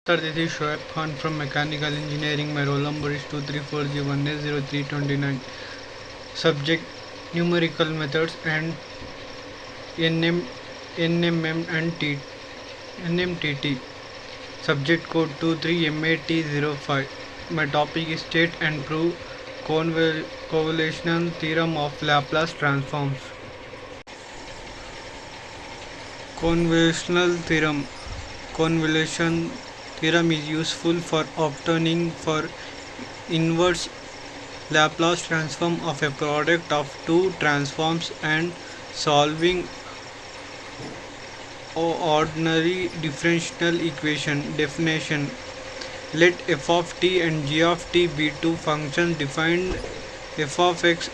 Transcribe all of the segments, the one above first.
Sir, this is SHOAIB Khan from Mechanical Engineering. My roll number is 23401S0329. Subject Numerical Methods and NMM&T. NMTT. Subject code 23MAT05. My topic is State and Prove Convolutional Theorem of Laplace Transforms. Convolution theorem is useful for obtaining for inverse Laplace transform of a product of two transforms and solving ordinary differential equation. Definition: let f of t and g of t be two functions defined. F of x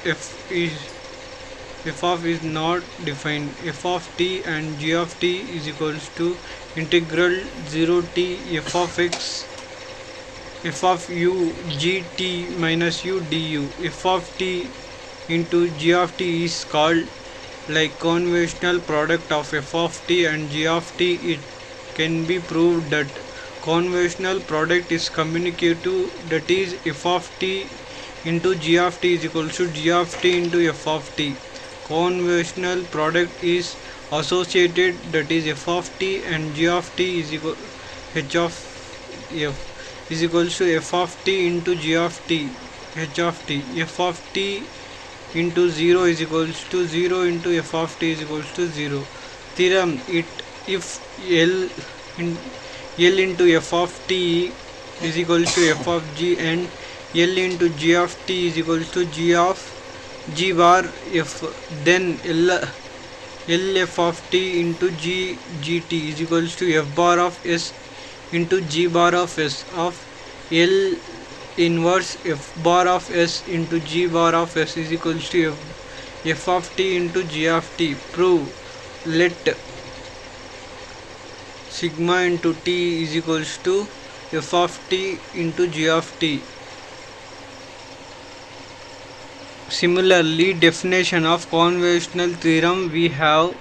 f of is not defined. F of t and g of t is equals to integral 0 t f of x f of u g t minus u du. F of t into g of t is called like convolutional product of f of t and g of t. It can be proved that convolutional product is commutative, that is f of t into g of t is equals to g of t into f of t. Convolutional product is associated, that is f of t and g of t is equal h of f is equals to f of t into g of t h of t. F of t into 0 is equals to 0 into f of t is equals to 0. Theorem: if L into f of t is equals to f of g and L into g of t is equals to g bar f, then L f of t into gt is equals to f bar of s into g bar of s of L inverse f bar of s into g bar of s is equals to f of t into g of t. Prove: let sigma into t is equals to f of t into g of t. Similarly, definition of convolutional theorem, we have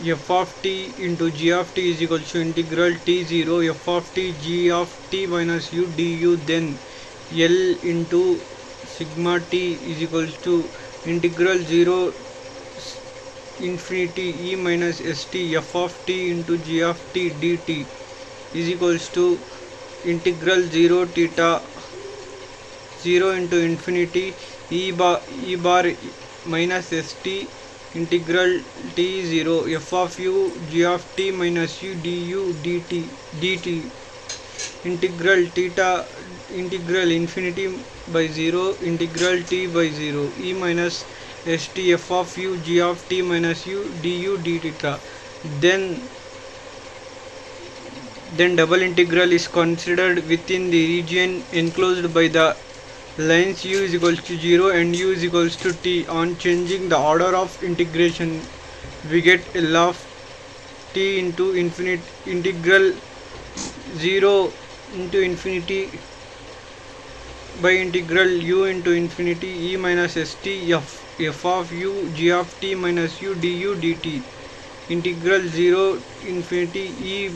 f of t into g of t is equals to integral t0 f of t g of t minus u du. Then L into sigma t is equals to integral 0 infinity e minus st f of t into g of t dt is equals to integral 0 theta 0 into infinity e bar minus st integral t0 f of u g of t minus u du dt integral theta integral infinity by 0 integral t by 0 e minus st f of u g of t minus u du d then double integral is considered within the region enclosed by the lines u is equals to 0 and u is equals to t. On changing the order of integration, we get L of t into infinite integral 0 into infinity by integral u into infinity e minus st f of u g of t minus u du dt integral 0 infinity e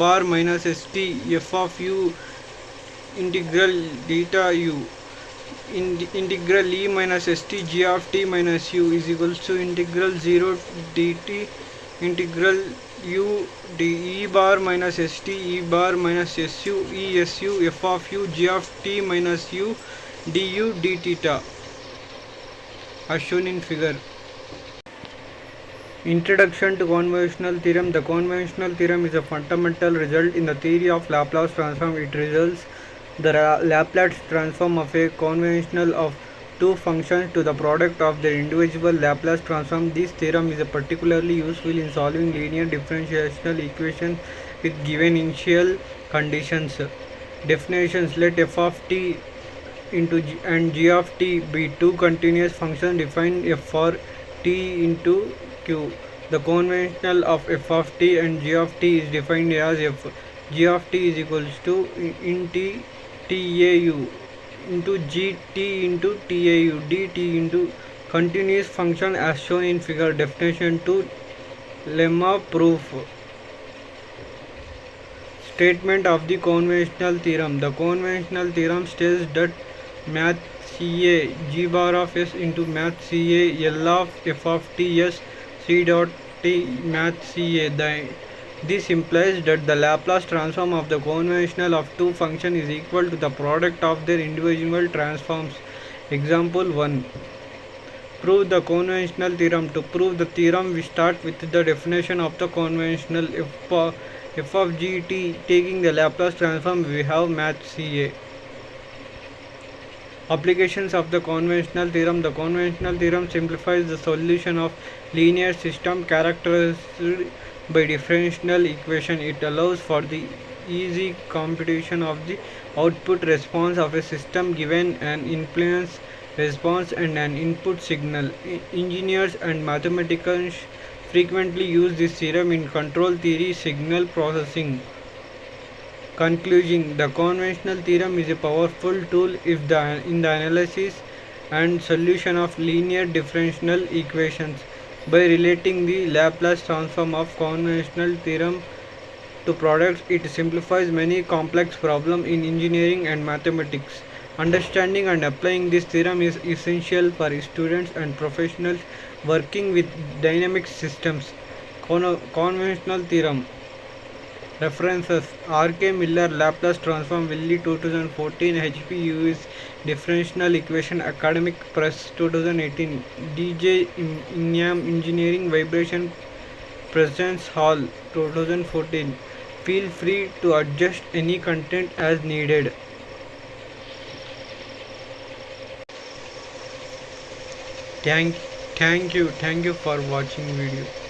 bar minus st f of u integral theta u integral e minus st g of t minus u is equals to integral 0 dt integral u d e bar minus st e bar minus su e su f of u g of t minus u du d theta as shown in figure. Introduction to convolutional theorem. The convolutional theorem is a fundamental result in the theory of Laplace transform. It results the Laplace transform of a convolutional of two functions to the product of their individual Laplace transform. This theorem is particularly useful in solving linear differential equations with given initial conditions. Definitions: let f of t into g and g of t be two continuous functions defined f for t into q. The convolutional of f of t and g of t is defined as f g of t is equals to in t tau into gt into tau dt into continuous function as shown in figure. Definition 2 lemma proof. Statement of the conventional theorem. The conventional theorem states that math CA G bar of S into math CA L of F of T S C dot T math CA. This implies that the Laplace transform of the conventional of two functions is equal to the product of their individual transforms. Example 1. Prove the conventional theorem. To prove the theorem, we start with the definition of the conventional. F of gt taking the Laplace transform, we have math CA. Applications of the conventional theorem. The conventional theorem simplifies the solution of linear system characterized by differential equation. It allows for the easy computation of the output response of a system given an impulse response and an input signal. Engineers and mathematicians frequently use this theorem in control theory signal processing. Conclusion. The conventional theorem is a powerful tool in the analysis and solution of linear differential equations. By relating the Laplace transform of conventional theorem to products, it simplifies many complex problems in engineering and mathematics. Understanding and applying this theorem is essential for students and professionals working with dynamic systems. Conventional theorem. References: R.K. Miller, Laplace Transform, Willy 2014, H.P. Lewis, Differential Equation, Academic Press 2018, D.J. Ingham, Engineering Vibration, President's Hall 2014. Feel free to adjust any content as needed. Thank you for watching video.